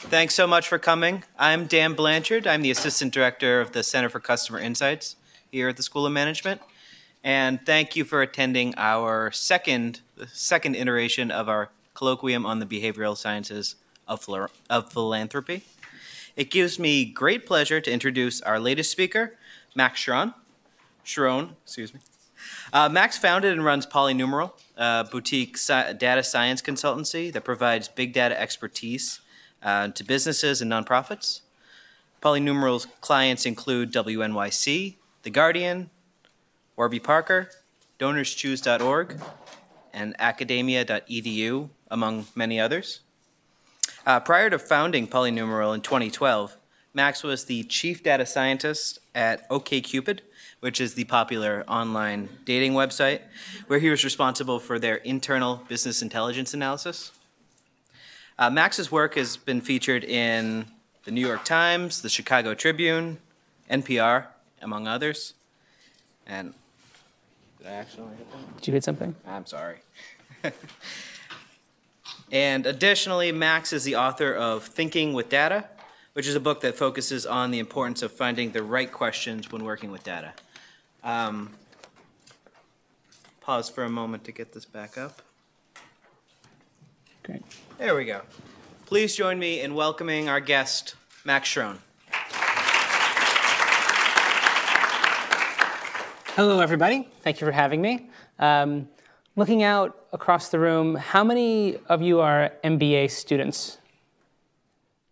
Thanks so much for coming. I'm Dan Blanchard. I'm the Assistant Director of the Center for Customer Insights here at the School of Management. And thank you for attending our second iteration of our Colloquium on the Behavioral Sciences of Philanthropy. It gives me great pleasure to introduce our latest speaker, Max Shron. Max founded and runs Polynumeral, a boutique data science consultancy that provides big data expertise to businesses and nonprofits. Polynumeral's clients include WNYC, The Guardian, Warby Parker, DonorsChoose.org, and academia.edu, among many others. Prior to founding Polynumeral in 2012, Max was the chief data scientist at OkCupid, which is the popular online dating website, where he was responsible for their internal business intelligence analysis. Max's work has been featured in the New York Times, the Chicago Tribune, NPR, among others. And did I accidentally hit that? Did you hit something? I'm sorry. And additionally, Max is the author of Thinking with Data, which is a book that focuses on the importance of finding the right questions when working with data. Pause for a moment to get this back up. Great. There we go. Please join me in welcoming our guest, Max Shron. Hello, everybody. Thank you for having me. Looking out across the room, how many of you are MBA students?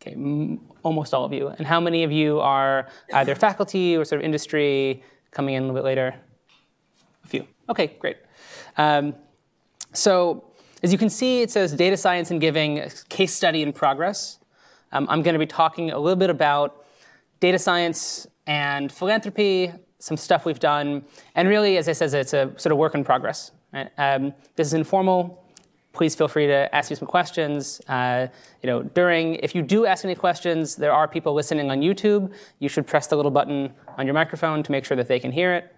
Okay, almost all of you. And how many of you are either faculty or sort of industry coming in a little bit later? A few. Okay, great. So as you can see, it says Data Science and Giving, Case Study in Progress. I'm going to be talking a little bit about data science and philanthropy, some stuff we've done, and really, as I said, it's a sort of work in progress. Right? This is informal. Please feel free to ask me some questions. If you do ask any questions, there are people listening on YouTube. You should press the little button on your microphone to make sure that they can hear it.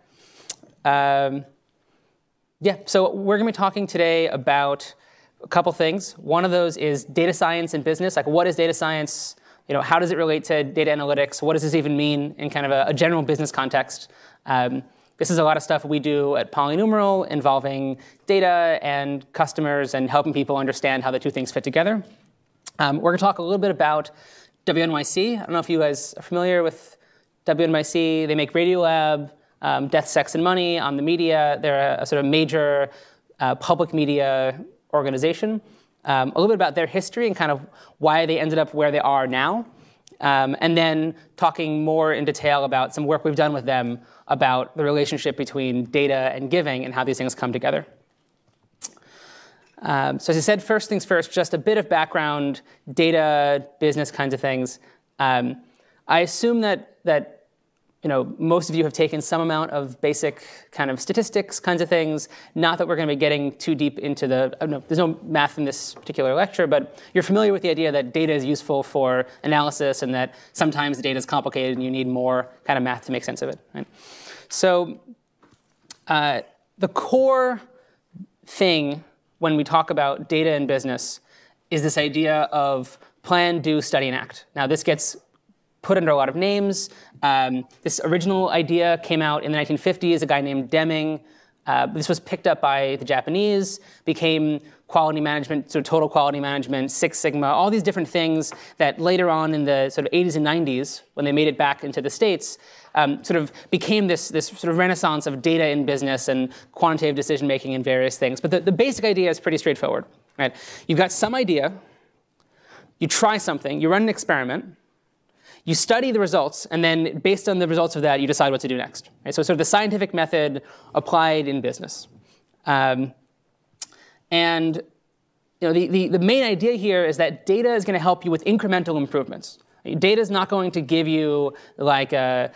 So we're going to be talking today about a couple things. One of those is data science in business. Like, what is data science? How does it relate to data analytics? What does this even mean in kind of a general business context? This is a lot of stuff we do at Polynumeral involving data and customers and helping people understand how the two things fit together. We're going to talk a little bit about WNYC. I don't know if you guys are familiar with WNYC. They make Radiolab, Death, Sex, and Money on the media. They're a sort of major public media organization. A little bit about their history and kind of why they ended up where they are now. And then talking more in detail about some work we've done with them about the relationship between data and giving and how these things come together. So as I said, first things first, just a bit of background, data, business kinds of things. I assume that most of you have taken some amount of basic kind of statistics kinds of things. Not that we're going to be getting too deep into there's no math in this particular lecture, but you're familiar with the idea that data is useful for analysis and that sometimes the data is complicated and you need more kind of math to make sense of it. Right? So the core thing when we talk about data in business is this idea of plan, do, study, and act. Now this gets put under a lot of names. This original idea came out in the 1950s, a guy named Deming. This was picked up by the Japanese, became quality management, sort of total quality management, Six Sigma, all these different things that later on in the sort of 80s and 90s, when they made it back into the States, sort of became this sort of renaissance of data in business and quantitative decision-making and various things. But the basic idea is pretty straightforward. Right? You've got some idea, you try something, you run an experiment, you study the results, and then based on the results of that, you decide what to do next. Right? So sort of the scientific method applied in business. The main idea here is that data is going to help you with incremental improvements. Data is not going to give you like a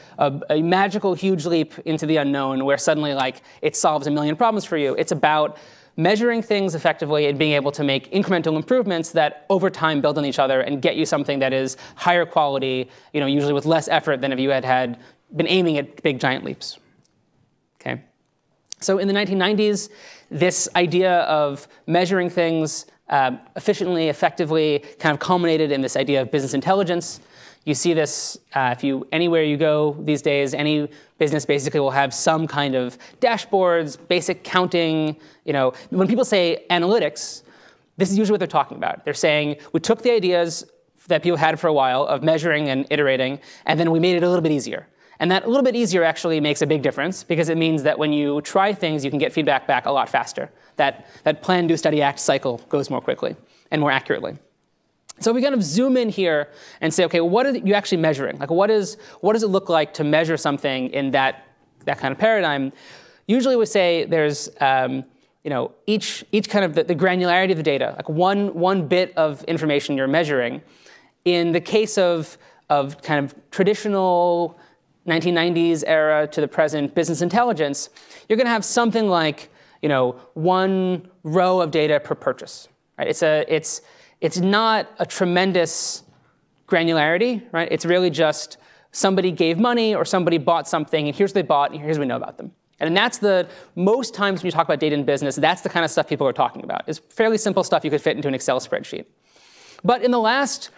magical huge leap into the unknown where suddenly like it solves a million problems for you. It's about measuring things effectively and being able to make incremental improvements that over time build on each other and get you something that is higher quality, usually with less effort than if you had been aiming at big giant leaps. Okay. So in the 1990s, this idea of measuring things efficiently, effectively, kind of culminated in this idea of business intelligence. You see this anywhere you go these days. Any business basically will have some kind of dashboards, basic counting. When people say analytics, this is usually what they're talking about. They're saying we took the ideas that people had for a while of measuring and iterating, and then we made it a little bit easier. And that a little bit easier actually makes a big difference, because it means that when you try things, you can get feedback back a lot faster. That plan, do, study, act cycle goes more quickly and more accurately. So we kind of zoom in here and say, OK, what are you actually measuring? Like, what does it look like to measure something in that kind of paradigm? Usually we say there's each kind of the granularity of the data, like one bit of information you're measuring. In the case of kind of traditional 1990s era to the present business intelligence, you're going to have something like one row of data per purchase. Right? It's not a tremendous granularity, right? It's really just somebody gave money or somebody bought something, and here's what they bought, and here's what we know about them. And that's most times when you talk about data in business, that's the kind of stuff people are talking about. It's fairly simple stuff you could fit into an Excel spreadsheet. But in the last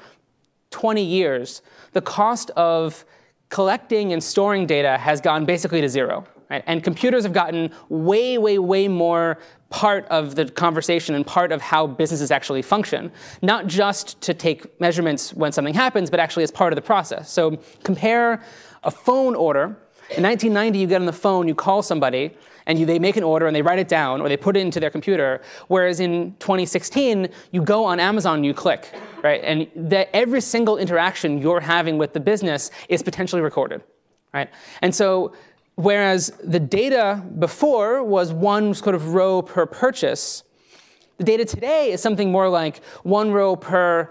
20 years, the cost of collecting and storing data has gone basically to zero. Right? And computers have gotten way, way, way more part of the conversation and part of how businesses actually function, not just to take measurements when something happens, but actually as part of the process. So compare a phone order. In 1990, you get on the phone, you call somebody, and they make an order, and they write it down, or they put it into their computer. Whereas in 2016, you go on Amazon and you click, right? And every single interaction you're having with the business is potentially recorded, right? And so whereas the data before was one sort of row per purchase, the data today is something more like one row per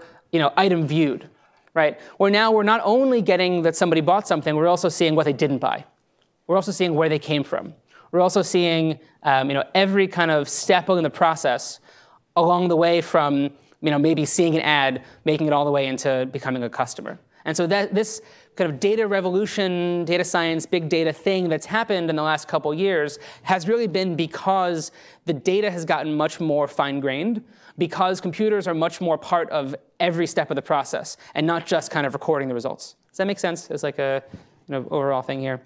item viewed, right? Where now we're not only getting that somebody bought something, we're also seeing what they didn't buy. We're also seeing where they came from. We're also seeing every kind of step in the process along the way from maybe seeing an ad, making it all the way into becoming a customer. And so this kind of data revolution, data science, big data thing that's happened in the last couple years has really been because the data has gotten much more fine-grained, because computers are much more part of every step of the process and not just kind of recording the results. Does that make sense? It's like a overall thing here.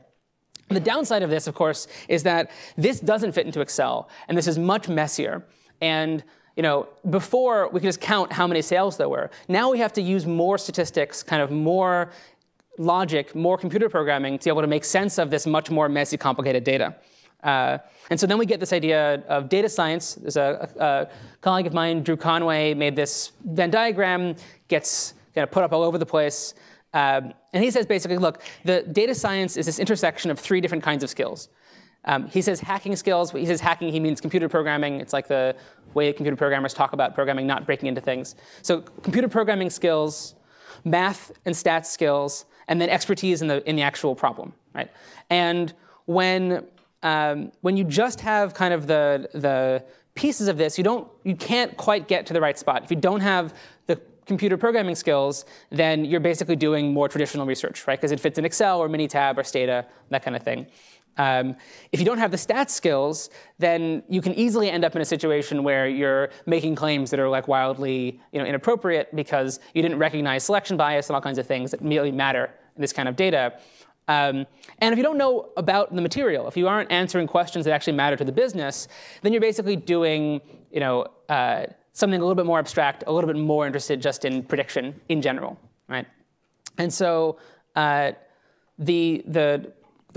The downside of this, of course, is that this doesn't fit into Excel, and this is much messier. And before, we could just count how many sales there were. Now we have to use more statistics, kind of more logic, more computer programming to be able to make sense of this much more messy, complicated data. And so then we get this idea of data science. There's a colleague of mine, Drew Conway, made this Venn diagram, gets kind of put up all over the place. And he says basically, look, the data science is this intersection of three different kinds of skills. He says hacking skills, but he says hacking, he means computer programming. It's like the way computer programmers talk about programming, not breaking into things. So computer programming skills, math and stats skills, and then expertise in the actual problem, right? And when you just have kind of the pieces of this, you can't quite get to the right spot. If you don't have the computer programming skills, then you're basically doing more traditional research, right? Because it fits in Excel or Minitab or Stata, that kind of thing. If you don't have the stats skills, then you can easily end up in a situation where you're making claims that are like wildly inappropriate because you didn't recognize selection bias and all kinds of things that immediately matter in this kind of data. And if you don't know about the material, if you aren't answering questions that actually matter to the business, then you're basically doing something a little bit more abstract, a little bit more interested just in prediction in general, right? And so the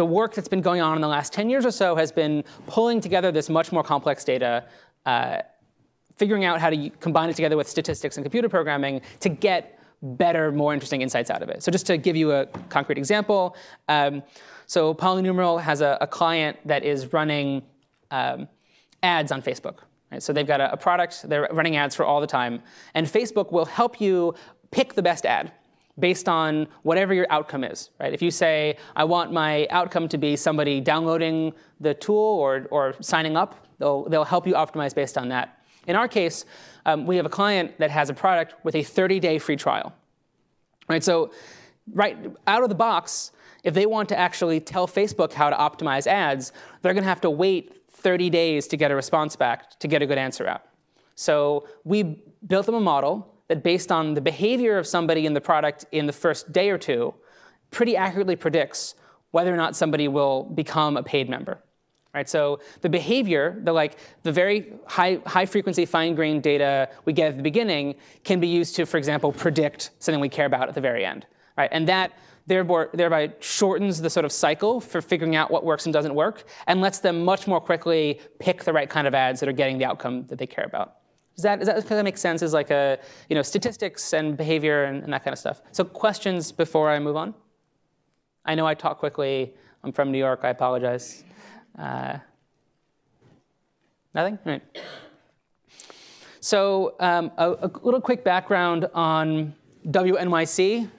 work that's been going on in the last 10 years or so has been pulling together this much more complex data, figuring out how to combine it together with statistics and computer programming to get better, more interesting insights out of it. So just to give you a concrete example, so Polynumeral has a client that is running ads on Facebook. Right? So they've got a product, they're running ads for all the time, and Facebook will help you pick the best ad based on whatever your outcome is, right? If you say, I want my outcome to be somebody downloading the tool or signing up, they'll help you optimize based on that. In our case, we have a client that has a product with a 30-day free trial, right? So right out of the box, if they want to actually tell Facebook how to optimize ads, they're going to have to wait 30 days to get a response back to get a good answer out. So we built them a model that, based on the behavior of somebody in the product in the first day or two, pretty accurately predicts whether or not somebody will become a paid member. Right, so the behavior, the very high frequency, fine-grained data we get at the beginning can be used to, for example, predict something we care about at the very end. Right, and that thereby shortens the sort of cycle for figuring out what works and doesn't work, and lets them much more quickly pick the right kind of ads that are getting the outcome that they care about. Does that kind of make sense? As like statistics and behavior and that kind of stuff. So questions before I move on? I know I talk quickly. I'm from New York. I apologize. Nothing? All right. So a little quick background on WNYC.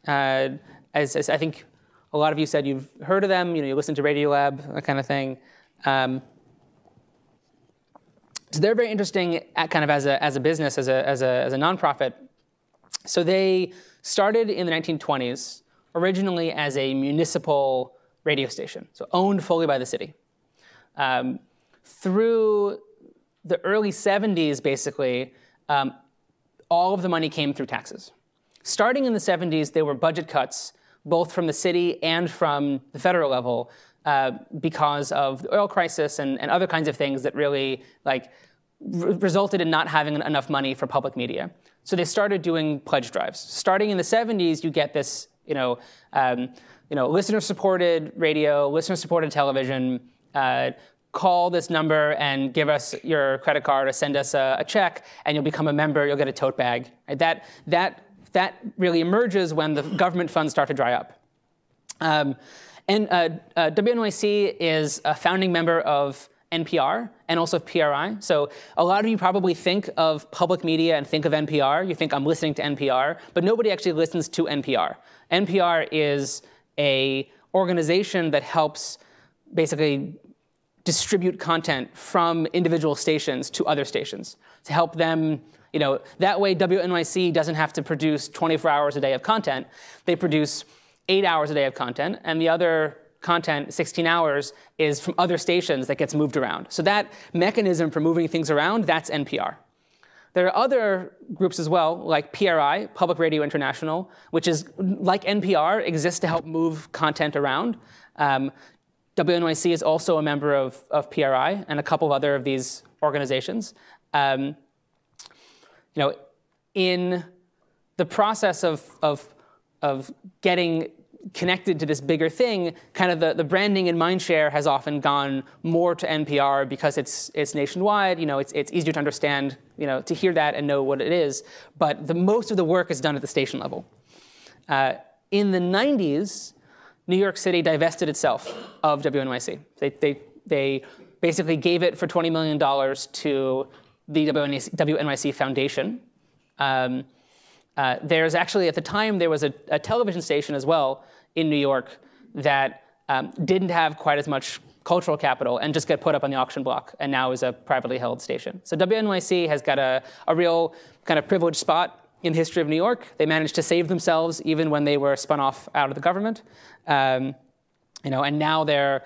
As I think a lot of you said, you've heard of them. You listen to Radiolab, that kind of thing. So they're very interesting kind of as a business, as a nonprofit. So they started in the 1920s, originally as a municipal radio station, so owned fully by the city. Through the early 70s, basically, all of the money came through taxes. Starting in the 70s, there were budget cuts, both from the city and from the federal level, because of the oil crisis and other kinds of things that really resulted in not having enough money for public media. So they started doing pledge drives. Starting in the 70s, you get this, listener-supported radio, listener-supported television. Call this number and give us your credit card or send us a check, and you'll become a member. You'll get a tote bag. Right? That really emerges when the government funds start to dry up. WNYC is a founding member of NPR and also of PRI. So a lot of you probably think of public media and think of NPR. You think, I'm listening to NPR, but nobody actually listens to NPR. NPR is an organization that helps basically distribute content from individual stations to other stations to help them. That way WNYC doesn't have to produce 24 hours a day of content. They produce 8 hours a day of content, and the other content, 16 hours, is from other stations that gets moved around. So that mechanism for moving things around, that's NPR. There are other groups as well, like PRI, Public Radio International, which is, like NPR, exists to help move content around. WNYC is also a member of PRI and a couple of other of these organizations. In the process of getting connected to this bigger thing, kind of the branding and mindshare has often gone more to NPR because it's nationwide. It's easier to understand, to hear that and know what it is. But most of the work is done at the station level. In the 90s, New York City divested itself of WNYC. They basically gave it for $20 million to the WNYC Foundation. There's actually, at the time, there was a television station as well in New York that didn't have quite as much cultural capital and just got put up on the auction block and now is a privately held station. So WNYC has got a real kind of privileged spot in the history of New York. They managed to save themselves even when they were spun off out of the government. And now they're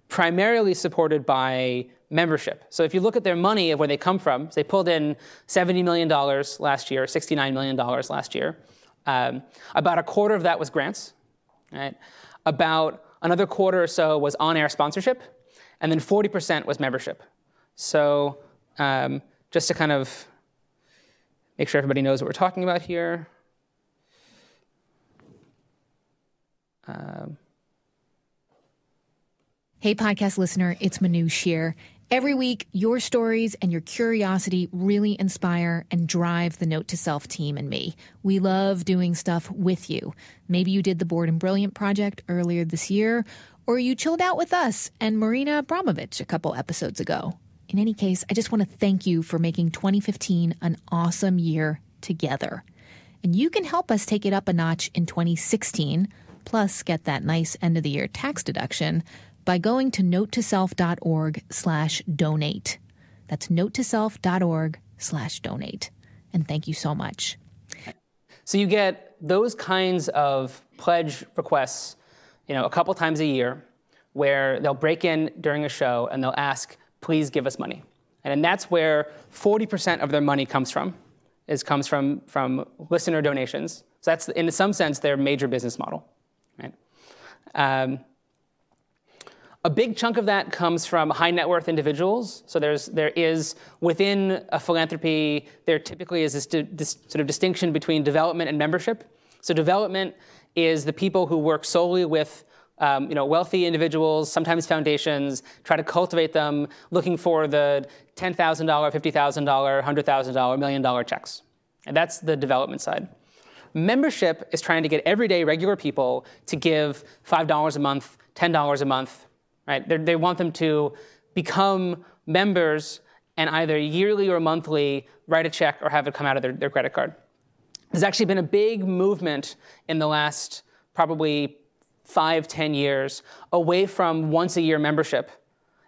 primarily supported by membership. So if you look at their money of where they come from, they pulled in $70 million last year, $69 million last year. About a quarter of that was grants. Right? About another quarter or so was on-air sponsorship, and then 40% was membership. So just to kind of make sure everybody knows what we're talking about here. Hey, podcast listener, it's Manoush here. Every week, your stories and your curiosity really inspire and drive the Note to Self team and me. We love doing stuff with you. Maybe you did the Bored and Brilliant project earlier this year, or you chilled out with us and Marina Abramovich a couple episodes ago. In any case, I just want to thank you for making 2015 an awesome year together. And you can help us take it up a notch in 2016, plus get that nice end-of-the-year tax deduction by going to notetoself.org/donate. That's notetoself.org/donate. And thank you so much. So you get those kinds of pledge requests, a couple times a year, where they'll break in during a show and they'll ask, please give us money. And that's where 40% of their money comes from, from listener donations. So that's, in some sense, their major business model. Right? A big chunk of that comes from high net worth individuals. So there is within a philanthropy, there typically is this sort of distinction between development and membership. So development is the people who work solely with wealthy individuals, sometimes foundations, try to cultivate them, looking for the $10,000, $50,000, $100,000, $1 million checks. And that's the development side. Membership is trying to get everyday regular people to give $5 a month, $10 a month. Right? They want them to become members and either yearly or monthly write a check or have it come out of their credit card. There's actually been a big movement in the last probably 5-10 years away from once-a-year membership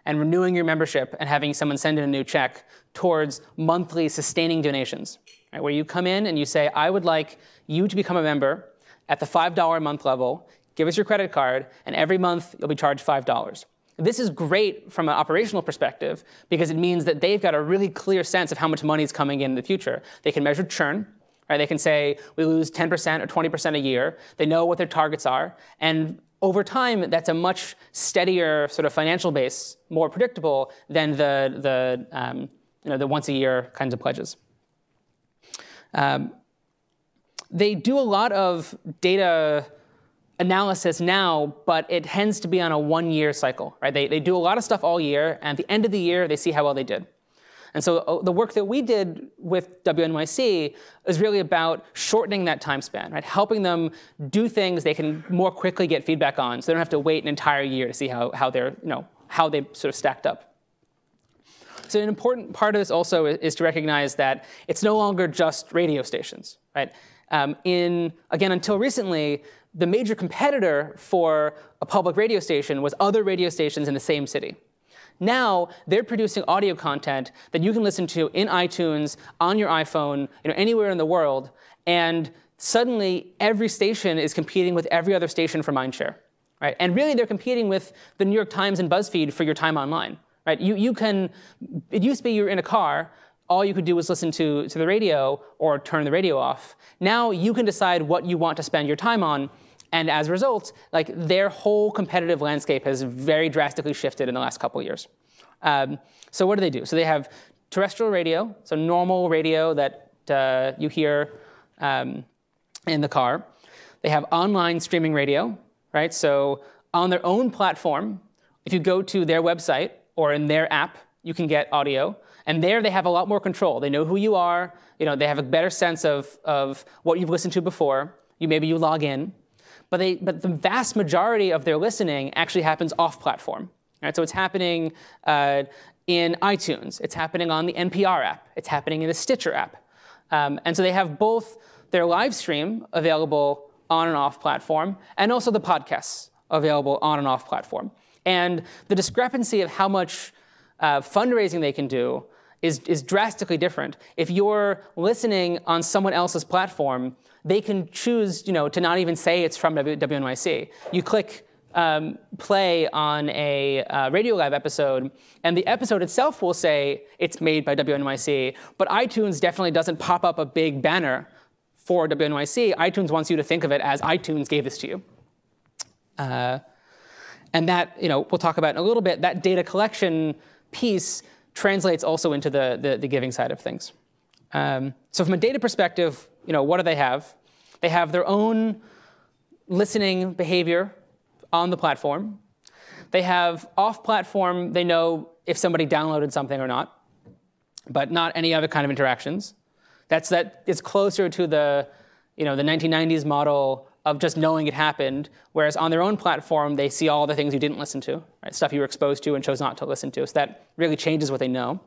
and renewing your membership and having someone send in a new check towards monthly sustaining donations, right? Where you come in and you say, I would like you to become a member at the $5 a month level, give us your credit card, and every month you'll be charged $5. This is great from an operational perspective because it means that they've got a really clear sense of how much money is coming in the future. They can measure churn. Right? They can say, we lose 10% or 20% a year. They know what their targets are. And over time, that's a much steadier sort of financial base, more predictable than the once-a-year kinds of pledges. They do a lot of data analysis now, but it tends to be on a one-year cycle. Right? They do a lot of stuff all year, and at the end of the year, they see how well they did. And so the work that we did with WNYC is really about shortening that time span, right? Helping them do things they can more quickly get feedback on, so they don't have to wait an entire year to see how they sort of stacked up. So an important part of this also is to recognize that it's no longer just radio stations, right? Again, until recently, the major competitor for a public radio station was other radio stations in the same city. Now, they're producing audio content that you can listen to in iTunes, on your iPhone, anywhere in the world, and suddenly every station is competing with every other station for mindshare. Right? And really, they're competing with the New York Times and BuzzFeed for your time online. Right? It used to be you're in a car, all you could do was listen to the radio or turn the radio off. Now you can decide what you want to spend your time on. And as a result, their whole competitive landscape has very drastically shifted in the last couple of years. So what do? So they have terrestrial radio, so normal radio that you hear in the car. They have online streaming radio, right? So on their own platform, if you go to their website or in their app, you can get audio. And there they have a lot more control. They know who you are. They have a better sense of what you've listened to before. Maybe you log in. But the vast majority of their listening actually happens off-platform. Right? So it's happening in iTunes. It's happening on the NPR app. It's happening in the Stitcher app. And so they have both their live stream available on and off platform, and also the podcasts available on and off platform. And the discrepancy of how much fundraising they can do is drastically different. If you're listening on someone else's platform, they can choose, to not even say it's from WNYC. You click play on a Radiolab episode, and the episode itself will say it's made by WNYC, but iTunes definitely doesn't pop up a big banner for WNYC. iTunes wants you to think of it as iTunes gave this to you. And that, we'll talk about in a little bit, that data collection piece translates also into the giving side of things. So from a data perspective, what do they have? They have their own listening behavior on the platform. They have off-platform, they know if somebody downloaded something or not, but not any other kind of interactions. That is closer to the 1990s model of just knowing it happened, whereas on their own platform, they see all the things you didn't listen to, right? Stuff you were exposed to and chose not to listen to. So that really changes what they know.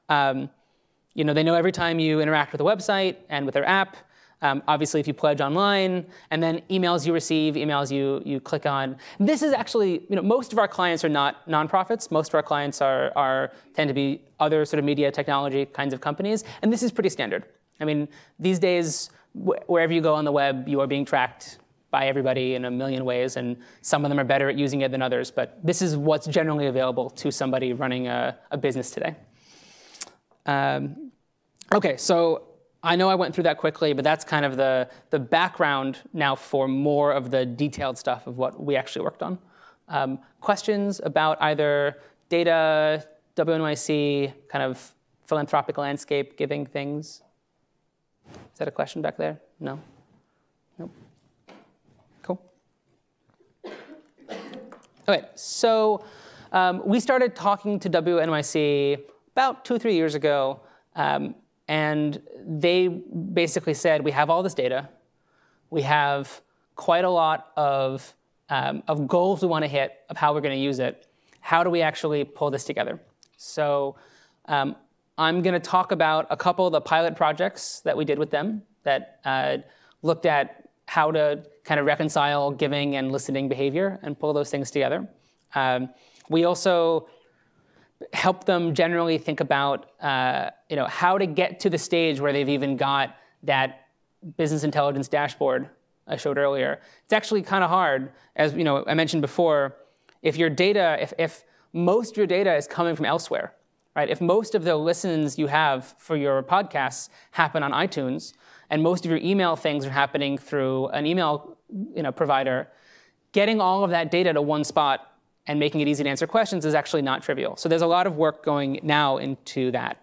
They know every time you interact with a website and with their app. Obviously, if you pledge online, and then emails you receive, emails you click on. This is actually, most of our clients are not nonprofits. Most of our clients tend to be other sort of media technology kinds of companies, and this is pretty standard. I mean, these days, wherever you go on the web, you are being tracked by everybody in a million ways, and some of them are better at using it than others, but this is what's generally available to somebody running a business today. OK, so I know I went through that quickly, but that's kind of the background now for more of the detailed stuff of what we actually worked on. Questions about either data, WNYC, kind of philanthropic landscape, giving things? Is that a question back there? No? Nope. Cool. OK, so we started talking to WNYC about 2 or 3 years ago. And they basically said, we have all this data. We have quite a lot of goals we want to hit of how we're going to use it. How do we actually pull this together? So I'm going to talk about a couple of the pilot projects that we did with them that looked at how to kind of reconcile giving and listening behavior and pull those things together. We also help them generally think about how to get to the stage where they've even got that business intelligence dashboard I showed earlier. It's actually kind of hard, as I mentioned before. If your data, if most of your data is coming from elsewhere, right? If most of the listens you have for your podcasts happen on iTunes, and most of your email things are happening through an email provider, getting all of that data to one spot and making it easy to answer questions is actually not trivial. So there's a lot of work going now into that.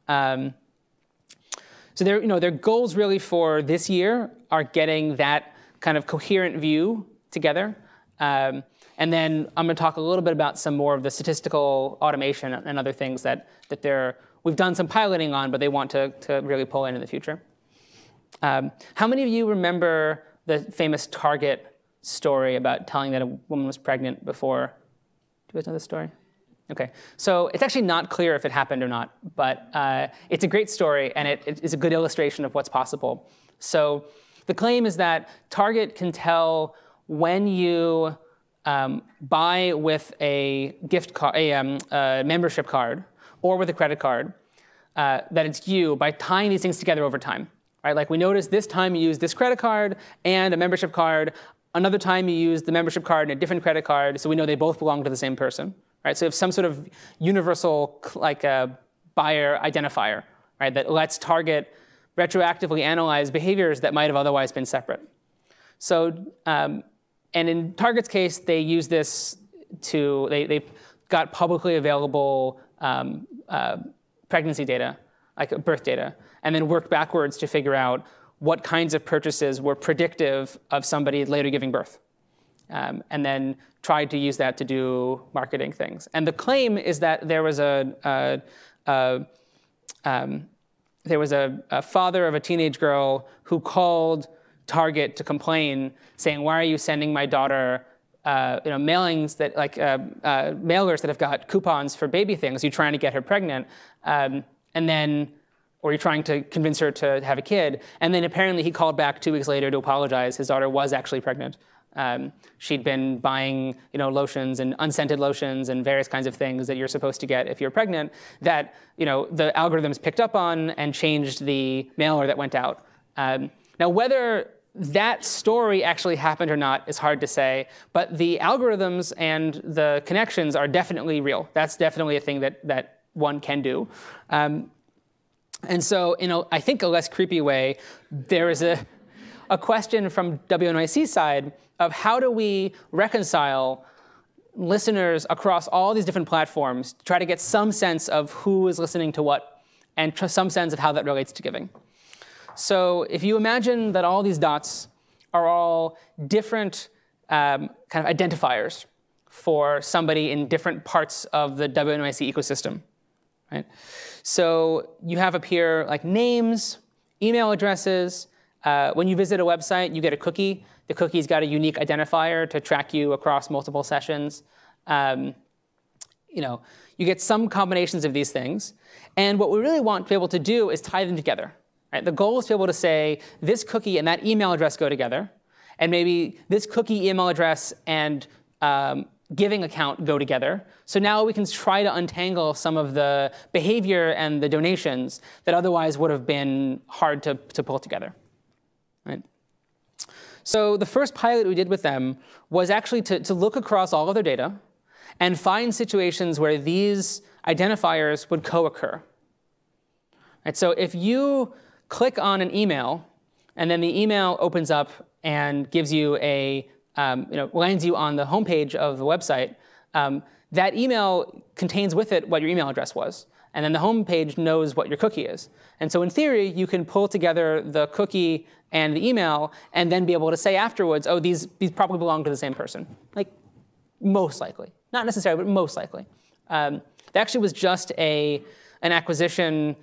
So their goals really for this year are getting that kind of coherent view together. And then I'm going to talk a little bit about some more of the statistical automation and other things that we've done some piloting on, but they want to really pull in the future. How many of you remember the famous Target story about telling that a woman was pregnant before? Do you guys know this story? OK, so it's actually not clear if it happened or not, but it's a great story, and it is a good illustration of what's possible. So the claim is that Target can tell when you buy with a gift card, a membership card, or with a credit card, that it's you by tying these things together over time. Right? Like we noticed this time you used this credit card and a membership card. Another time you used the membership card and a different credit card, so we know they both belong to the same person. Right? So you have some sort of universal buyer identifier, right, that lets Target retroactively analyze behaviors that might have otherwise been separate. So, and in Target's case, they use this to, they got publicly available pregnancy data, like birth data, and then worked backwards to figure out what kinds of purchases were predictive of somebody later giving birth. And then tried to use that to do marketing things. And the claim is that there was a father of a teenage girl who called Target to complain, saying, "Why are you sending my daughter mailings that mailers that have got coupons for baby things? You're trying to get her pregnant, or you're trying to convince her to have a kid." And then apparently he called back 2 weeks later to apologize. His daughter was actually pregnant. She'd been buying lotions and unscented lotions and various kinds of things that you're supposed to get if you're pregnant that the algorithms picked up on and changed the mailer that went out. Now, whether that story actually happened or not is hard to say, but the algorithms and the connections are definitely real. That's definitely a thing that one can do. And so, I think a less creepy way, there is a question from WNYC side of how do we reconcile listeners across all these different platforms to try to get some sense of who is listening to what and some sense of how that relates to giving. So if you imagine that all these dots are all different kind of identifiers for somebody in different parts of the WNYC ecosystem, right? So you have up here like names, email addresses. When you visit a website, you get a cookie. The cookie's got a unique identifier to track you across multiple sessions. You get some combinations of these things. And what we really want to be able to do is tie them together. Right? The goal is to be able to say, this cookie and that email address go together. And maybe this cookie, email address, and giving account go together. So now we can try to untangle some of the behavior and the donations that otherwise would have been hard to pull together. Right? So the first pilot we did with them was actually to look across all of their data and find situations where these identifiers would co-occur. Right? So if you click on an email, and then the email opens up and gives you lands you on the homepage of the website, that email contains with it what your email address was. And then the homepage knows what your cookie is. And so in theory, you can pull together the cookie and the email and then be able to say afterwards, oh, these probably belong to the same person. Like, most likely. Not necessarily, but most likely. There actually was just an acquisition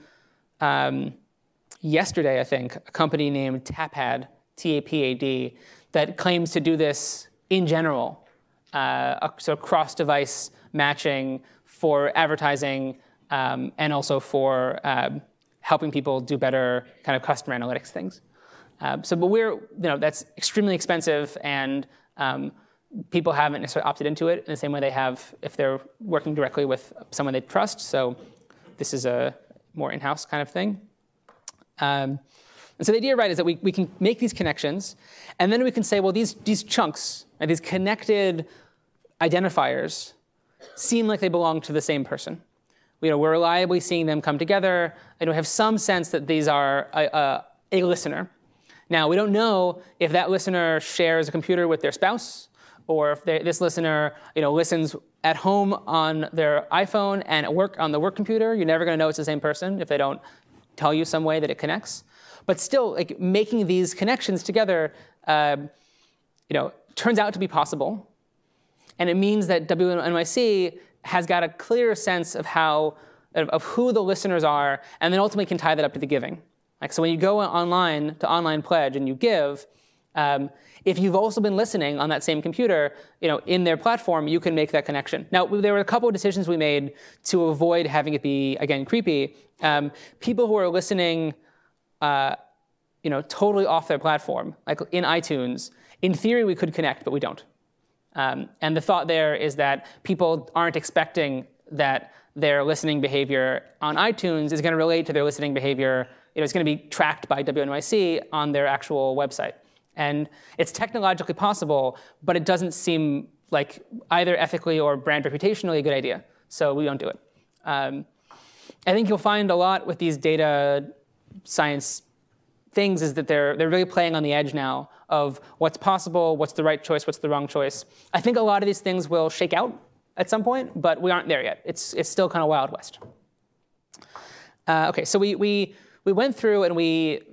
yesterday, I think, a company named Tapad, T-A-P-A-D, that claims to do this in general, so cross-device matching for advertising and also for helping people do better kind of customer analytics things. But that's extremely expensive, and people haven't necessarily opted into it in the same way they have if they're working directly with someone they trust. So this is a more in-house kind of thing. And so the idea, right, is that we can make these connections, and then we can say, well, these chunks, right, these connected identifiers, seem like they belong to the same person. We're reliably seeing them come together, and we have some sense that these are a listener. Now, we don't know if that listener shares a computer with their spouse, or if this listener listens at home on their iPhone and at work on the work computer. You're never going to know it's the same person if they don't tell you some way that it connects. But still, like, making these connections together turns out to be possible. And it means that WNYC has got a clear sense of who the listeners are, and then ultimately can tie that up to the giving. Like, so when you go online to Online Pledge and you give, if you've also been listening on that same computer, in their platform, you can make that connection. Now, there were a couple of decisions we made to avoid having it be, again, creepy. People who are listening, totally off their platform, like in iTunes, in theory we could connect, but we don't. And the thought there is that people aren't expecting that their listening behavior on iTunes is going to relate to their listening behavior. It's going to be tracked by WNYC on their actual website. And it's technologically possible, but it doesn't seem like either ethically or brand reputationally a good idea. So we don't do it. I think you'll find a lot with these data science things is that they're really playing on the edge now of what's possible, what's the right choice, what's the wrong choice. I think a lot of these things will shake out at some point, but we aren't there yet. It's still kind of Wild West. OK, so we went through and we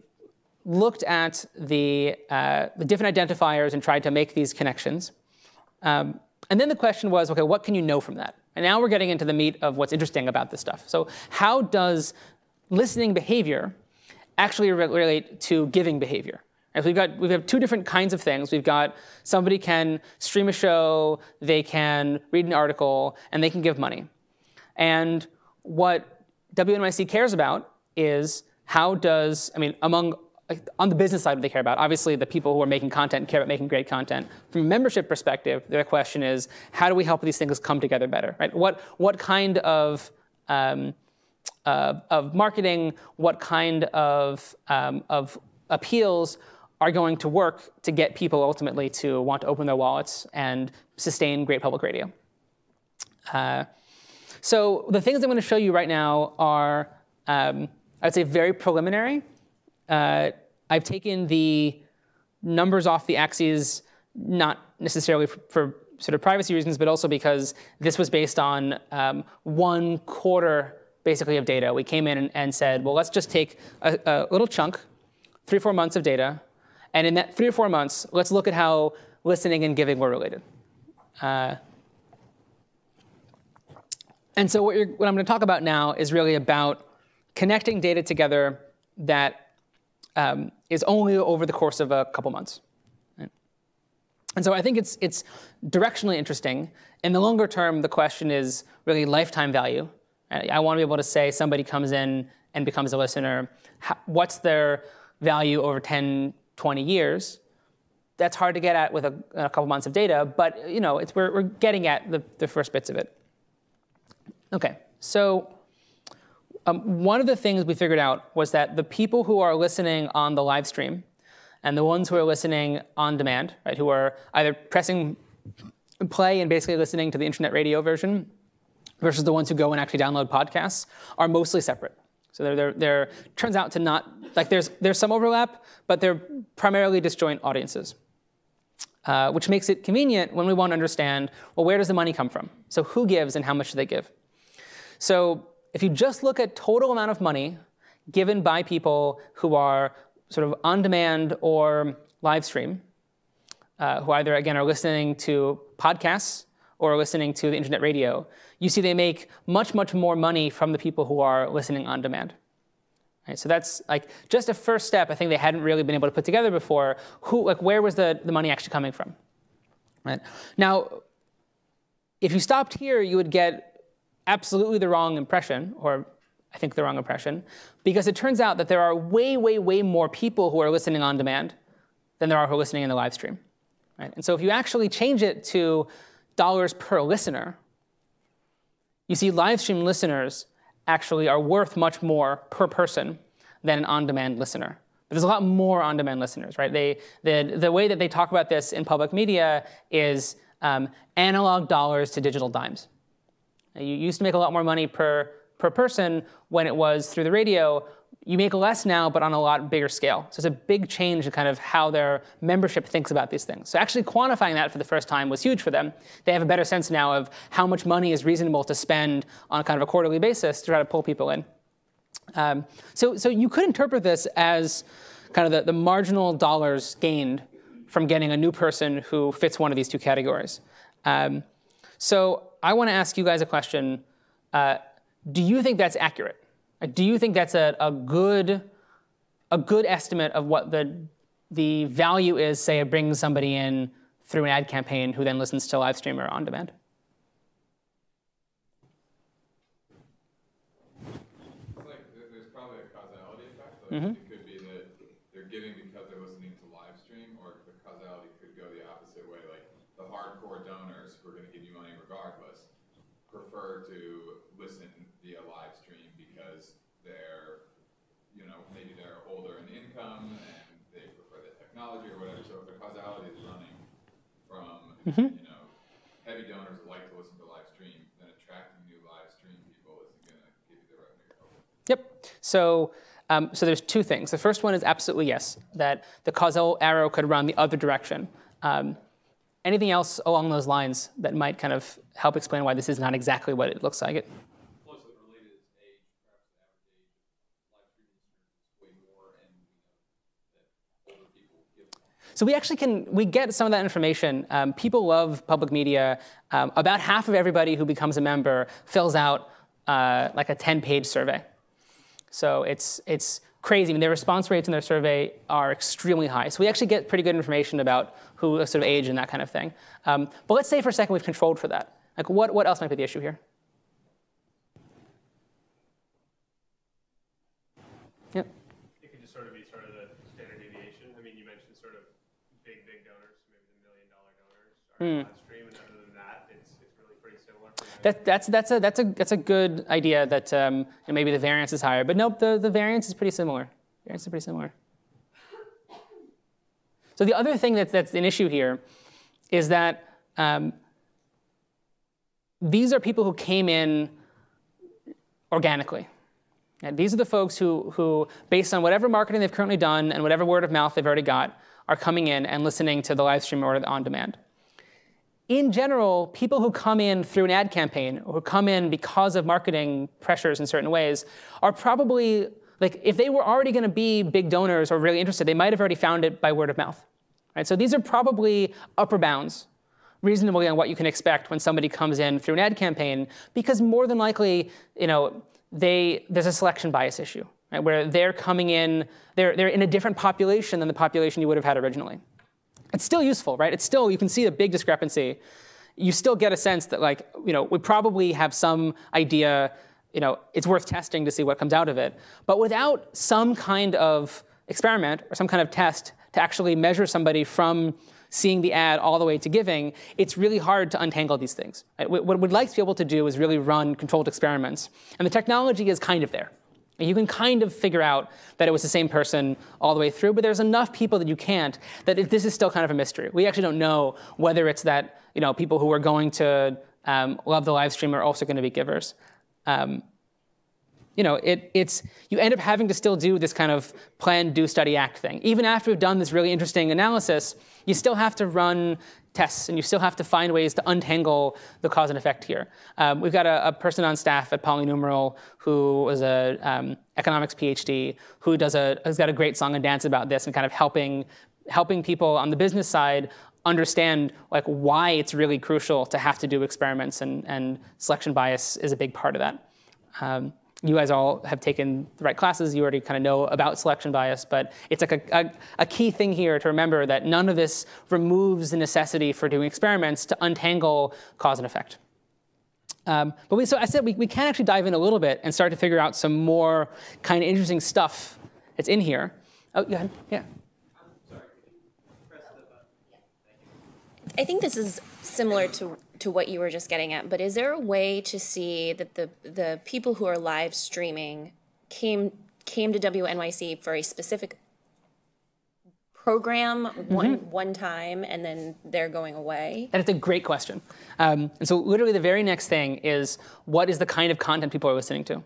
looked at the different identifiers and tried to make these connections. And then the question was, OK, what can you know from that? And now we're getting into the meat of what's interesting about this stuff. So how does listening behavior actually relate to giving behavior? And so we have two different kinds of things. We've got somebody can stream a show, they can read an article, and they can give money. And what WNYC cares about is on the business side, what they care about. Obviously, the people who are making content care about making great content. From a membership perspective, their question is, how do we help these things come together better? Right? What kind of marketing, what kind of appeals are going to work to get people ultimately to want to open their wallets and sustain great public radio? So the things I'm going to show you right now are, I'd say, very preliminary. I've taken the numbers off the axes, not necessarily for sort of privacy reasons, but also because this was based on 1 quarter, basically, of data. We came in and said, well, let's just take a little chunk, 3 or 4 months of data, and in that 3 or 4 months, let's look at how listening and giving were related. And so what I'm going to talk about now is really about connecting data together that is only over the course of a couple months. Right? And so I think it's directionally interesting. In the longer term, the question is really lifetime value. I want to be able to say somebody comes in and becomes a listener. What's their value over 10, 20 years? That's hard to get at with a couple months of data, but we're getting at the first bits of it. OK, so one of the things we figured out was that the people who are listening on the live stream and the ones who are listening on demand, right, who are either pressing play and basically listening to the internet radio version versus the ones who go and actually download podcasts, are mostly separate. So there turns out to not, like there's some overlap, but they're primarily disjoint audiences, which makes it convenient when we want to understand, well, where does the money come from? So who gives and how much do they give? So if you just look at total amount of money given by people who are sort of on demand or live stream, who either, again, are listening to podcasts or listening to the internet radio, you see they make much, much more money from the people who are listening on demand. Right, so that's like just a first step I think they hadn't really been able to put together before. Where was the money actually coming from? Right? Now, if you stopped here, you would get absolutely the wrong impression, or I think the wrong impression, because it turns out that there are way, way, way more people who are listening on demand than there are who are listening in the live stream. Right? And so if you actually change it to dollars per listener, you see live stream listeners actually are worth much more per person than an on-demand listener. But there's a lot more on-demand listeners, right? The way that they talk about this in public media is analog dollars to digital dimes. You used to make a lot more money per person when it was through the radio. You make less now, but on a lot bigger scale. So it's a big change in kind of how their membership thinks about these things. So actually quantifying that for the first time was huge for them. They have a better sense now of how much money is reasonable to spend on kind of a quarterly basis to try to pull people in. So you could interpret this as kind of the marginal dollars gained from getting a new person who fits one of these two categories. So I want to ask you guys a question. Do you think that's accurate? Do you think that's a good estimate of what the value is, say, of bringing somebody in through an ad campaign who then listens to live stream or on demand? Like there's probably a causality effect. Like it could be that they're giving because they're listening to live stream, or the causality could go the opposite way. Like the hardcore donors who are going to give you money regardless prefer to listen via live stream because they're, maybe they're older in income and they prefer the technology or whatever. So if the causality is running from, heavy donors who like to listen to live stream, then attracting new live stream people isn't going to give you the revenue you're hoping. Yep. So there's two things. The first one is absolutely yes, that the causal arrow could run the other direction. Anything else along those lines that might kind of help explain why this is not exactly what it looks like? Closely related is age. Perhaps the average age of live streaming is way more, and that older people give more. So we get some of that information. People love public media. About half of everybody who becomes a member fills out like a 10-page survey. So it's crazy. I mean, their response rates in their survey are extremely high. So we actually get pretty good information about who sort of age and that kind of thing. But let's say for a second we've controlled for that. Like what else might be the issue here? Yep. It could just sort of be sort of the standard deviation. I mean, you mentioned sort of big donors, maybe the $1 million donors are live stream, and other than that, it's really pretty similar. That's a good idea that maybe the variance is higher, but nope, the variance is pretty similar. So the other thing that's an issue here is that these are people who came in organically. And these are the folks who, based on whatever marketing they've currently done and whatever word of mouth they've already got, are coming in and listening to the live stream or the on demand. In general, people who come in through an ad campaign or who come in because of marketing pressures in certain ways are probably, like, if they were already going to be big donors or really interested, they might have already found it by word of mouth. Right? So these are probably upper bounds, reasonably on what you can expect when somebody comes in through an ad campaign, because more than likely, there's a selection bias issue, right? Where they're coming in, they're in a different population than the population you would have had originally. It's still useful, right? It's still, you can see the big discrepancy. You still get a sense that, we probably have some idea, it's worth testing to see what comes out of it. But without some kind of experiment or some kind of test to actually measure somebody from seeing the ad all the way to giving, it's really hard to untangle these things. Right? What we'd like to be able to do is really run controlled experiments. And the technology is kind of there. You can kind of figure out that it was the same person all the way through, but there's enough people that you can't, that this is still kind of a mystery. We actually don't know whether it's that people who are going to love the live stream are also going to be givers. you end up having to still do this kind of plan, do, study, act thing. Even after we've done this really interesting analysis, you still have to run tests, and you still have to find ways to untangle the cause and effect here. We've got a person on staff at Polynumeral who was a economics PhD who has got a great song and dance about this and kind of helping people on the business side understand like why it's really crucial to have to do experiments, and selection bias is a big part of that. You guys all have taken the right classes. You already kind of know about selection bias, but it's like a key thing here to remember that none of this removes the necessity for doing experiments to untangle cause and effect. So I said we can actually dive in a little bit and start to figure out some more kind of interesting stuff that's in here. Oh, go ahead. Yeah. I think this is similar to what you were just getting at, but is there a way to see that the people who are live streaming came to WNYC for a specific program one time and then they're going away? That's a great question. And so literally the very next thing is, what is the kind of content people are listening to?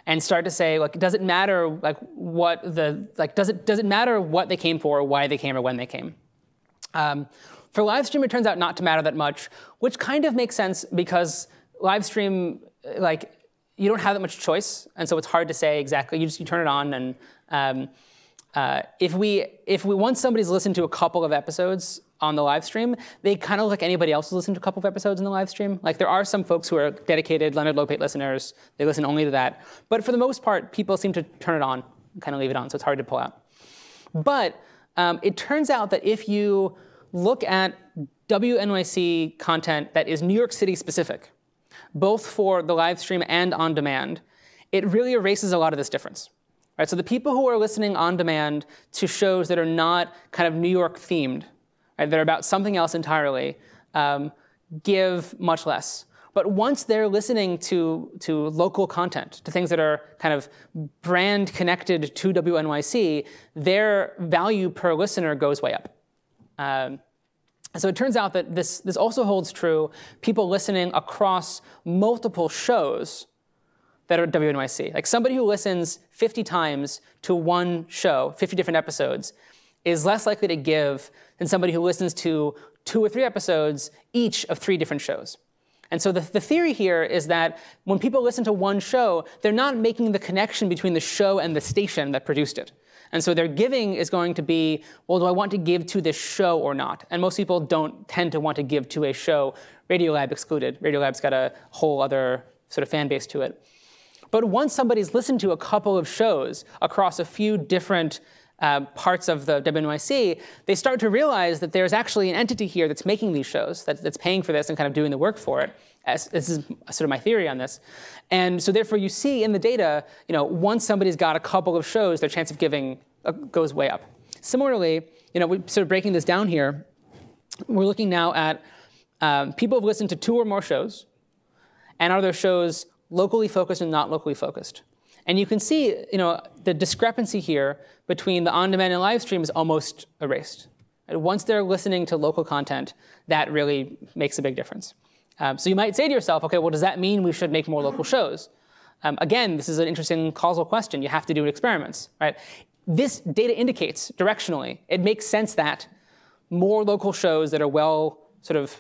And start to say, like, does it matter does it matter what they came for, or why they came, or when they came? For live stream, it turns out not to matter that much, which kind of makes sense because live stream, like, you don't have that much choice, and so it's hard to say exactly. You turn it on, and if we once somebody's listened to a couple of episodes on the live stream, they kind of like anybody else who's listened to a couple of episodes in the live stream. Like, there are some folks who are dedicated Leonard Lopate listeners. They listen only to that. But for the most part, people seem to turn it on and kind of leave it on, so it's hard to pull out. But it turns out that if you look at WNYC content that is New York City specific, both for the live stream and on demand, it really erases a lot of this difference. Right? So the people who are listening on demand to shows that are not kind of New York themed, right, that are about something else entirely, give much less. But once they're listening to local content, to things that are kind of brand connected to WNYC, their value per listener goes way up. So it turns out that this also holds true people listening across multiple shows that are WNYC. Like, somebody who listens 50 times to one show, 50 different episodes, is less likely to give than somebody who listens to 2 or 3 episodes each of 3 different shows. And so the theory here is that when people listen to one show, they're not making the connection between the show and the station that produced it. And so their giving is going to be, well, do I want to give to this show or not? And most people don't tend to want to give to a show, Radiolab excluded. Radiolab's got a whole other sort of fan base to it. But once somebody's listened to a couple of shows across a few different parts of the WNYC, they start to realize that there's actually an entity here that's making these shows, that's paying for this and kind of doing the work for it. This is sort of my theory on this. And so therefore you see in the data, once somebody's got a couple of shows, their chance of giving goes way up. Similarly, we're sort of breaking this down here. We're looking now at people who've listened to 2 or more shows, and are those shows locally focused and not locally focused. And you can see, the discrepancy here between the on-demand and live stream is almost erased. And once they're listening to local content, that really makes a big difference. So you might say to yourself, okay, well, does that mean we should make more local shows? Again, this is an interesting causal question. You have to do experiments, right? This data indicates directionally, it makes sense that more local shows that are well sort of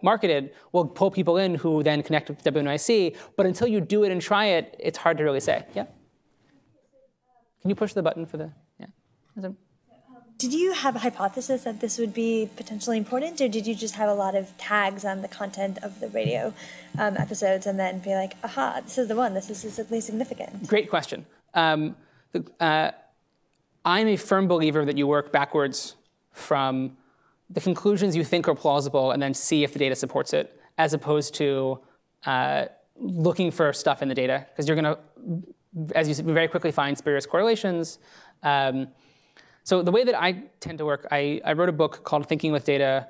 marketed will pull people in who then connect with WNYC. But until you do it and try it, it's hard to really say. Yeah? Can you push the button for the, yeah? Did you have a hypothesis that this would be potentially important, or did you just have a lot of tags on the content of the radio episodes and then be like, aha, this is the one, this is statistically significant? Great question. I'm a firm believer that you work backwards from the conclusions you think are plausible and then see if the data supports it, as opposed to looking for stuff in the data, because you're going to, as you said, very quickly find spurious correlations. So the way that I tend to work, I wrote a book called Thinking with Data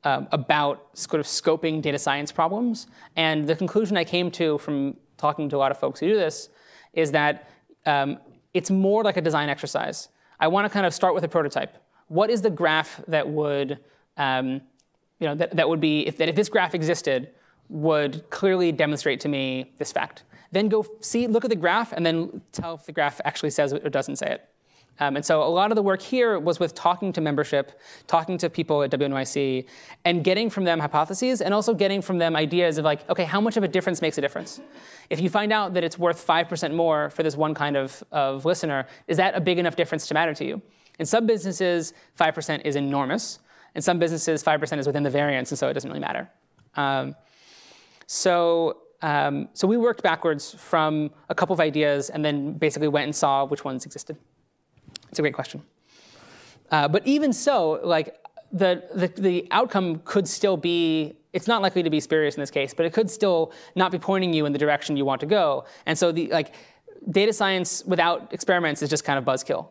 about sort of scoping data science problems. And the conclusion I came to from talking to a lot of folks who do this is that it's more like a design exercise. I want to kind of start with a prototype. What is the graph that would, that would be, if this graph existed, would clearly demonstrate to me this fact. then go look at the graph, and then tell if the graph actually says it or doesn't say it. And so a lot of the work here was with talking to membership, talking to people at WNYC, and getting from them hypotheses, and also getting from them ideas of like, OK, how much of a difference makes a difference? If you find out that it's worth 5% more for this one kind of listener, is that a big enough difference to matter to you? In some businesses, 5% is enormous. In some businesses, 5% is within the variance, and so it doesn't really matter. So we worked backwards from a couple of ideas, and then basically went and saw which ones existed. It's a great question. But even so, like the outcome could still be, it's not likely to be spurious in this case, but it could still not be pointing you in the direction you want to go. And so data science without experiments is just kind of buzzkill.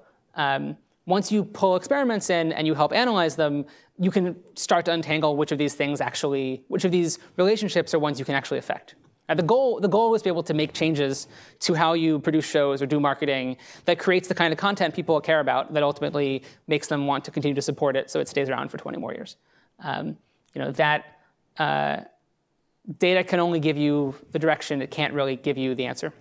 Once you pull experiments in and you help analyze them, you can start to untangle which of these relationships are ones you can actually affect. The goal is to be able to make changes to how you produce shows or do marketing that creates the kind of content people care about that ultimately makes them want to continue to support it so it stays around for 20 more years. Data can only give you the direction. It can't really give you the answer,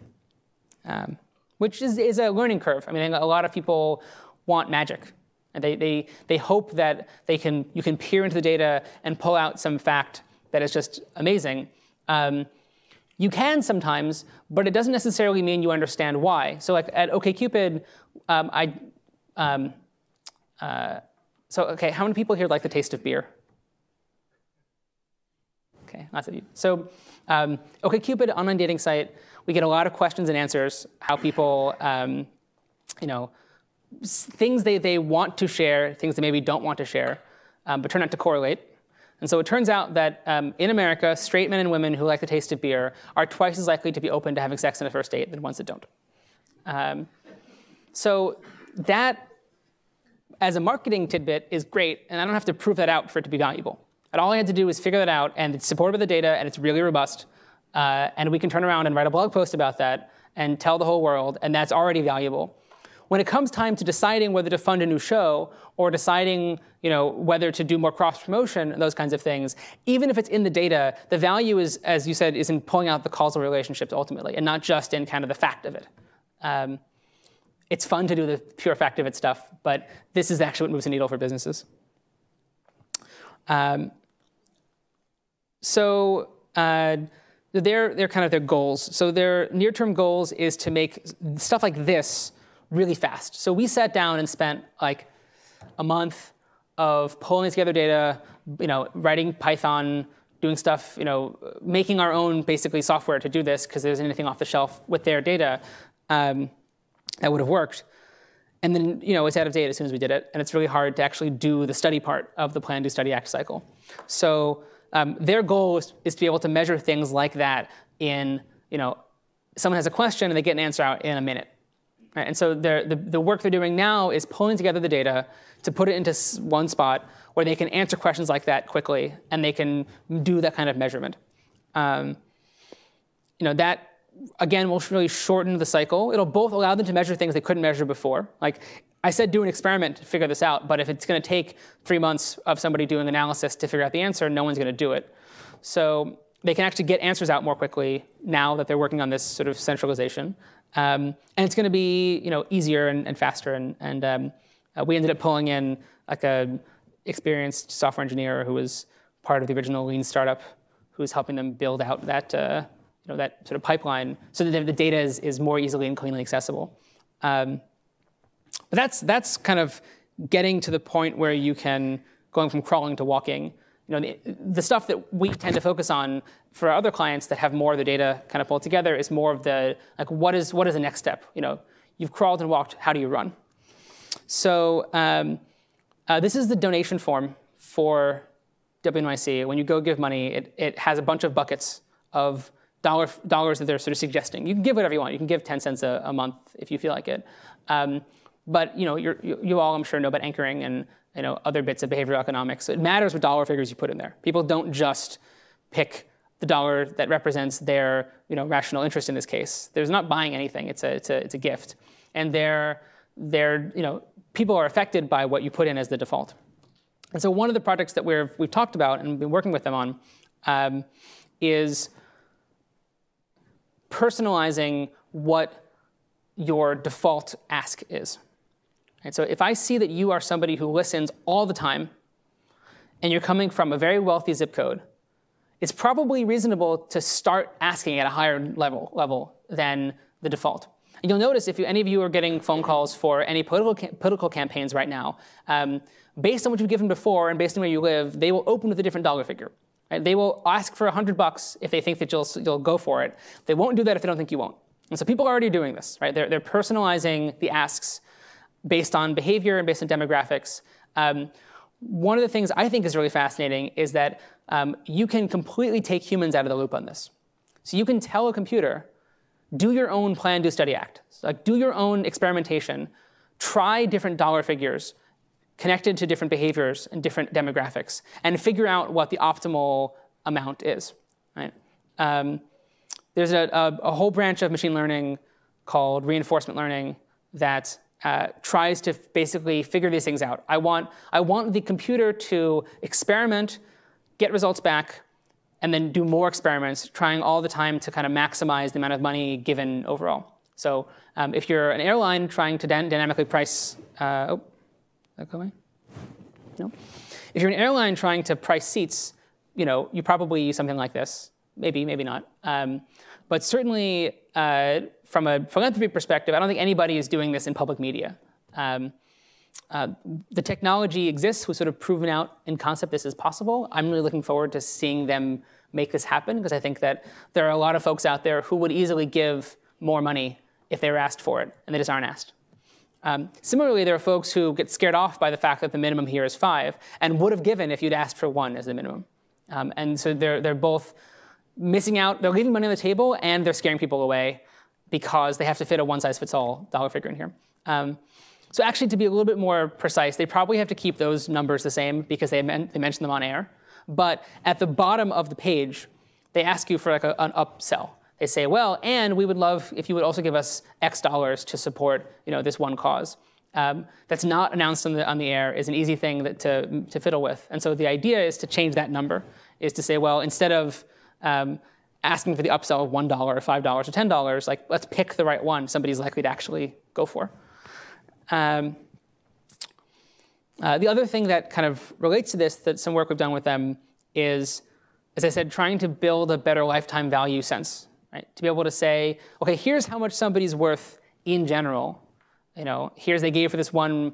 which is a learning curve. I mean, a lot of people want magic. And they hope that you can peer into the data and pull out some fact that is just amazing. You can sometimes, but it doesn't necessarily mean you understand why. So like at OkCupid, how many people here like the taste of beer? Okay, lots of you. So OkCupid, online dating site, we get a lot of questions and answers, how people, things they want to share, things they maybe don't want to share, but turn out to correlate. And so it turns out that in America, straight men and women who like the taste of beer are twice as likely to be open to having sex on a first date than ones that don't. So that, as a marketing tidbit, is great, and I don't have to prove that out for it to be valuable. And all I had to do is figure that out, and it's supported by the data, and it's really robust. And we can turn around and write a blog post about that and tell the whole world, and that's already valuable. When it comes time to deciding whether to fund a new show or deciding whether to do more cross-promotion and those kinds of things, even if it's in the data, the value is, as you said, is in pulling out the causal relationships ultimately, and not just in kind of the fact of it. It's fun to do the pure fact of it stuff, but this is actually what moves the needle for businesses. They're kind of their goals. So their near-term goals is to make stuff like this really fast. So we sat down and spent like a month of pulling together data, writing Python, doing stuff, making our own basically software to do this because there isn't anything off the shelf with their data that would have worked. And then it's out of date as soon as we did it, and it's really hard to actually do the study part of the plan, do, study, act cycle. So their goal is to be able to measure things like that in, someone has a question and they get an answer out in a minute. Right? And so the work they're doing now is pulling together the data to put it into one spot where they can answer questions like that quickly, and they can do that kind of measurement. That, again, will really shorten the cycle. It'll both allow them to measure things they couldn't measure before. Like I said, do an experiment to figure this out, but if it's going to take 3 months of somebody doing analysis to figure out the answer, no one's going to do it. So they can actually get answers out more quickly now that they're working on this sort of centralization. And it's going to be easier and faster. And we ended up pulling in like a experienced software engineer who was part of the original Lean startup, who was helping them build out that that sort of pipeline so that the data is more easily and cleanly accessible. But that's kind of getting to the point where you can going from crawling to walking. The stuff that we tend to focus on for other clients that have more of the data kind of pulled together is more of the what is the next step? You've crawled and walked. How do you run? So this is the donation form for WNYC. When you go give money, it has a bunch of buckets of dollars that they're sort of suggesting. You can give whatever you want. You can give 10 cents a month if you feel like it. But you all, I'm sure, know about anchoring and other bits of behavioral economics. So it matters what dollar figures you put in there. People don't just pick the dollar that represents their rational interest in this case. They're not buying anything. It's a gift, and people are affected by what you put in as the default. And so one of the projects that we've talked about and been working with them on is personalizing what your default ask is. Right? So if I see that you are somebody who listens all the time, and you're coming from a very wealthy zip code, it's probably reasonable to start asking at a higher level than the default. And you'll notice if any of you are getting phone calls for any political campaigns right now, based on what you've given before and based on where you live, they will open with a different dollar figure. Right? They will ask for $100 if they think that you'll go for it. They won't do that if they don't think you won't. And so people are already doing this. Right? They're personalizing the asks based on behavior and based on demographics. One of the things I think is really fascinating is that you can completely take humans out of the loop on this. So you can tell a computer, do your own plan, do, study, act. So, like, do your own experimentation. Try different dollar figures connected to different behaviors and different demographics, and figure out what the optimal amount is. Right? There's a whole branch of machine learning called reinforcement learning that tries to basically figure these things out. I want the computer to experiment, get results back, and then do more experiments, trying all the time to kind of maximize the amount of money given overall. So if you're an airline trying to dynamically price, did that go away? No. If you're an airline trying to price seats, you probably use something like this. Maybe, maybe not. But certainly, from a philanthropy perspective, I don't think anybody is doing this in public media. The technology exists. We've sort of proven out in concept this is possible. I'm really looking forward to seeing them make this happen, because I think that there are a lot of folks out there who would easily give more money if they were asked for it, and they just aren't asked. Similarly, there are folks who get scared off by the fact that the minimum here is 5, and would have given if you'd asked for 1 as the minimum. And so they're both missing out. They're leaving money on the table, and they're scaring people away because they have to fit a one-size-fits-all dollar figure in here. So actually, to be a little bit more precise, they probably have to keep those numbers the same because they mention them on air. But at the bottom of the page, they ask you for like an upsell. They say, well, and we would love if you would also give us X dollars to support this one cause. That's not announced on the air, is an easy thing to fiddle with. And so the idea is to change that number, is to say, well, instead of asking for the upsell of $1 or $5 or $10, like, let's pick the right one somebody's likely to actually go for. The other thing that kind of relates to this, that some work we've done with them, is, as I said, trying to build a better lifetime value sense. Right? To be able to say, OK, here's how much somebody's worth in general. Here's they gave for this one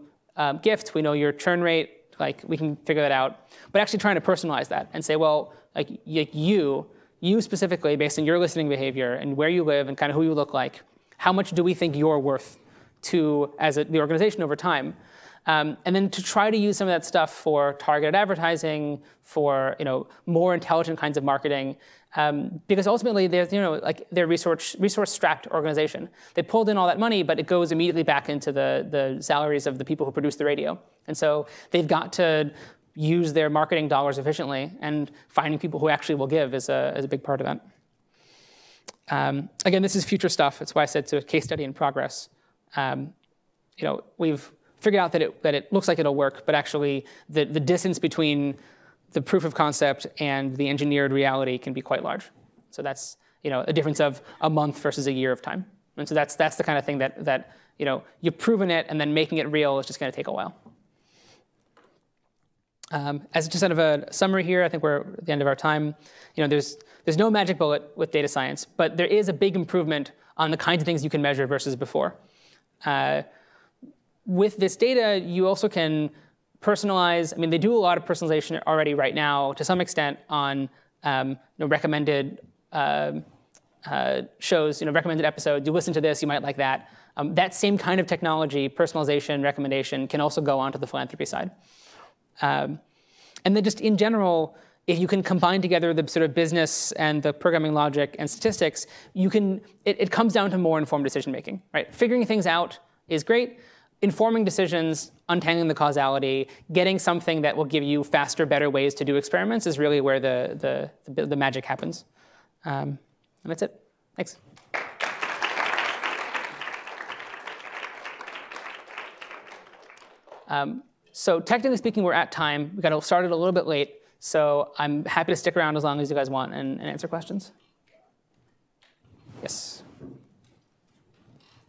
gift. We know your churn rate. Like, we can figure that out. But actually trying to personalize that and say, well, like you specifically, based on your listening behavior and where you live and kind of who you look like, how much do we think you're worth to the organization over time? And then to try to use some of that stuff for targeted advertising, for more intelligent kinds of marketing, because ultimately they're resource-strapped organization. They pulled in all that money, but it goes immediately back into the salaries of the people who produce the radio. And so they've got to use their marketing dollars efficiently, and finding people who actually will give is a big part of that. Again, this is future stuff. That's why I said it's a case study in progress. We've figured out that it looks like it'll work, but actually the distance between the proof of concept and the engineered reality can be quite large. So that's a difference of a month versus a year of time. And so that's the kind of thing that you've proven it, and then making it real is just going to take a while. As just kind of a summary here, I think we're at the end of our time. There's no magic bullet with data science, but there is a big improvement on the kinds of things you can measure versus before. With this data, you also can personalize. I mean, they do a lot of personalization already right now, to some extent, on recommended shows, recommended episodes. You listen to this, you might like that. That same kind of technology, personalization, recommendation, can also go onto the philanthropy side. And then just in general, if you can combine together the sort of business and the programming logic and statistics, it comes down to more informed decision making, right? Figuring things out is great. Informing decisions, untangling the causality, getting something that will give you faster, better ways to do experiments is really where the magic happens. And that's it. Thanks. So technically speaking, we're at time. We got started a little bit late, so I'm happy to stick around as long as you guys want and answer questions. Yes.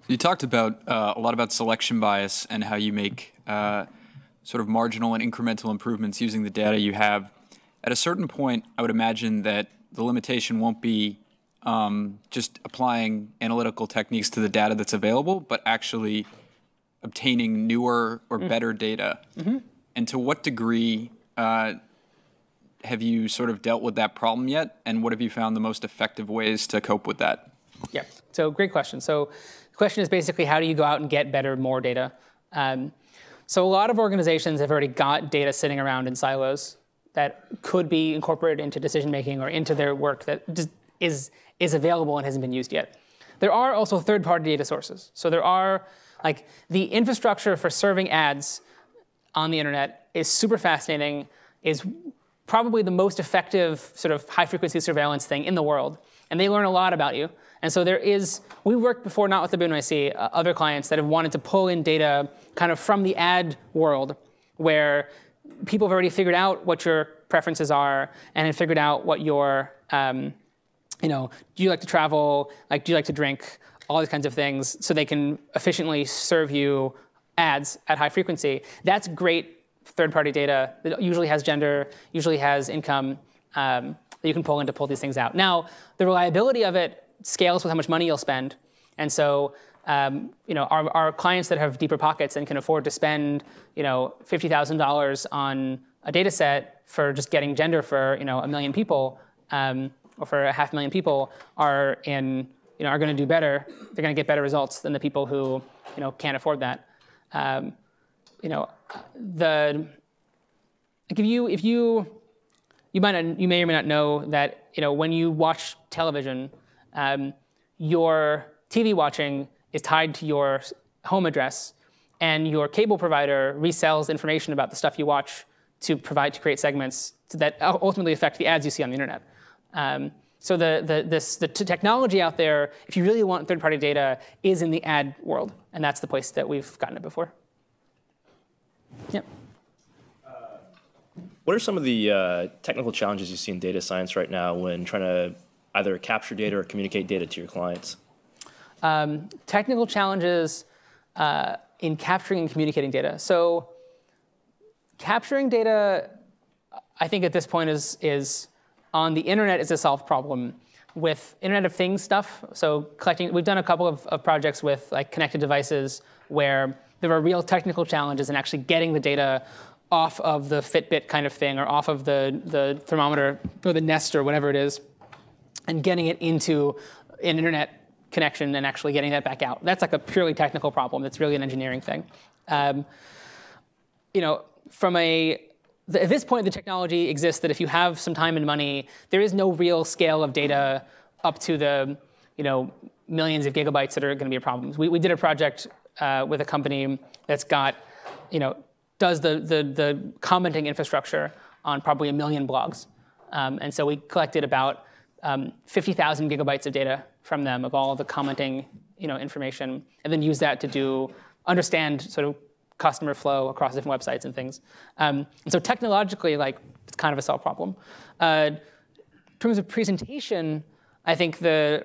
You talked about a lot about selection bias and how you make sort of marginal and incremental improvements using the data you have. At a certain point, I would imagine that the limitation won't be just applying analytical techniques to the data that's available, but actually obtaining newer or better data. Mm-hmm. And to what degree have you sort of dealt with that problem yet? And what have you found the most effective ways to cope with that? Yeah, so great question. So the question is basically, how do you go out and get better, more data? So a lot of organizations have already got data sitting around in silos that could be incorporated into decision-making or into their work that just is available and hasn't been used yet. There are also third-party data sources. So there are, like, the infrastructure for serving ads on the internet is super fascinating, is probably the most effective sort of high-frequency surveillance thing in the world. And they learn a lot about you. And so we worked before, not with the WNYC, other clients that have wanted to pull in data kind of from the ad world, where people have already figured out what your preferences are and have figured out what your, do you like to travel, like, do you like to drink, all these kinds of things, so they can efficiently serve you ads at high frequency. That's great third-party data that usually has gender, usually has income, that you can pull in to pull these things out. Now, the reliability of it scales with how much money you'll spend. And so, our clients that have deeper pockets and can afford to spend, $50,000 on a data set for just getting gender for, 1 million people, or for 500,000 people are going to do better. They're going to get better results than the people who, can't afford that. You may or may not know that, when you watch television, your TV watching is tied to your home address, and your cable provider resells information about the stuff you watch to create segments that ultimately affect the ads you see on the internet. So the technology out there, if you really want third-party data, is in the ad world, and that's the place that we've gotten it before. Yep. What are some of the technical challenges you see in data science right now when trying to either capture data or communicate data to your clients? Technical challenges in capturing and communicating data. So capturing data, I think at this point is on the internet is a solved problem. With Internet of Things stuff, so we've done a couple of projects with like connected devices where there are real technical challenges in actually getting the data off of the Fitbit kind of thing, or off of the thermometer, or the Nest, or whatever it is, and getting it into an internet connection and actually getting that back out. That's like a purely technical problem. That's really an engineering thing. At this point, the technology exists that if you have some time and money, there is no real scale of data up to the millions of gigabytes that are going to be a problem. We did a project with a company that's got, does the commenting infrastructure on probably 1 million blogs. And so we collected about 50,000 gigabytes of data from them of all the commenting information, and then use that to understand sort of customer flow across different websites and things. And so technologically, it's kind of a solved problem. In terms of presentation, I think the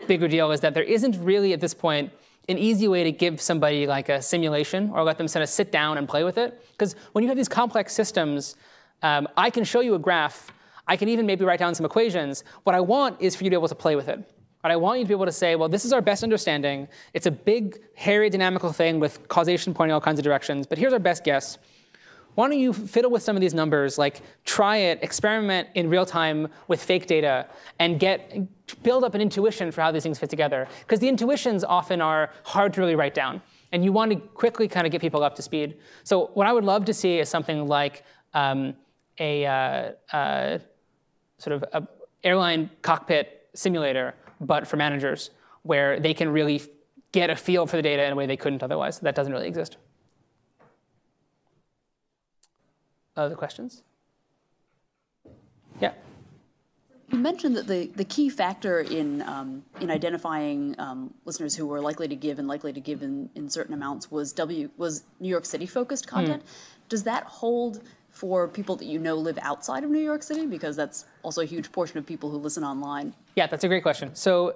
bigger deal is that there isn't really at this point an easy way to give somebody like a simulation or let them sort of sit down and play with it. Because when you have these complex systems, I can show you a graph. I can even maybe write down some equations. What I want is for you to be able to play with it. What I want you to be able to say, well, this is our best understanding. It's a big, hairy, dynamical thing with causation pointing all kinds of directions. But here's our best guess. Why don't you fiddle with some of these numbers, like try it, experiment in real time with fake data, and build up an intuition for how these things fit together. Because the intuitions often are hard to really write down. And you want to quickly kind of get people up to speed. So what I would love to see is something like sort of a airline cockpit simulator, but for managers, where they can really get a feel for the data in a way they couldn't otherwise. That doesn't really exist. Other questions? Yeah. You mentioned that the key factor in identifying listeners who were likely to give and likely to give in certain amounts was New York City focused content. Does that hold for people that you know live outside of New York City? Because that's also a huge portion of people who listen online. Yeah, that's a great question. So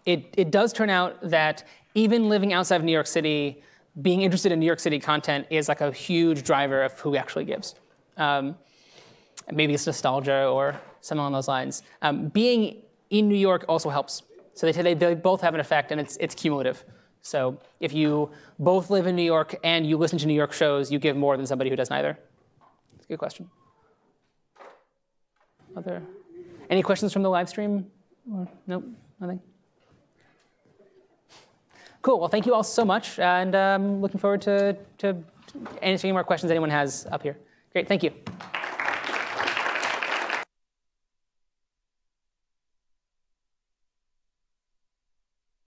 it does turn out that even living outside of New York City, being interested in New York City content is like a huge driver of who actually gives. Maybe it's nostalgia or something along those lines. Being in New York also helps. So they both have an effect, and it's cumulative. So if you both live in New York and you listen to New York shows, you give more than somebody who does neither. That's a good question. Any questions from the live stream? Nope, nothing. Cool. Well, thank you all so much, and looking forward to answering any more questions anyone has up here. Great. Thank you.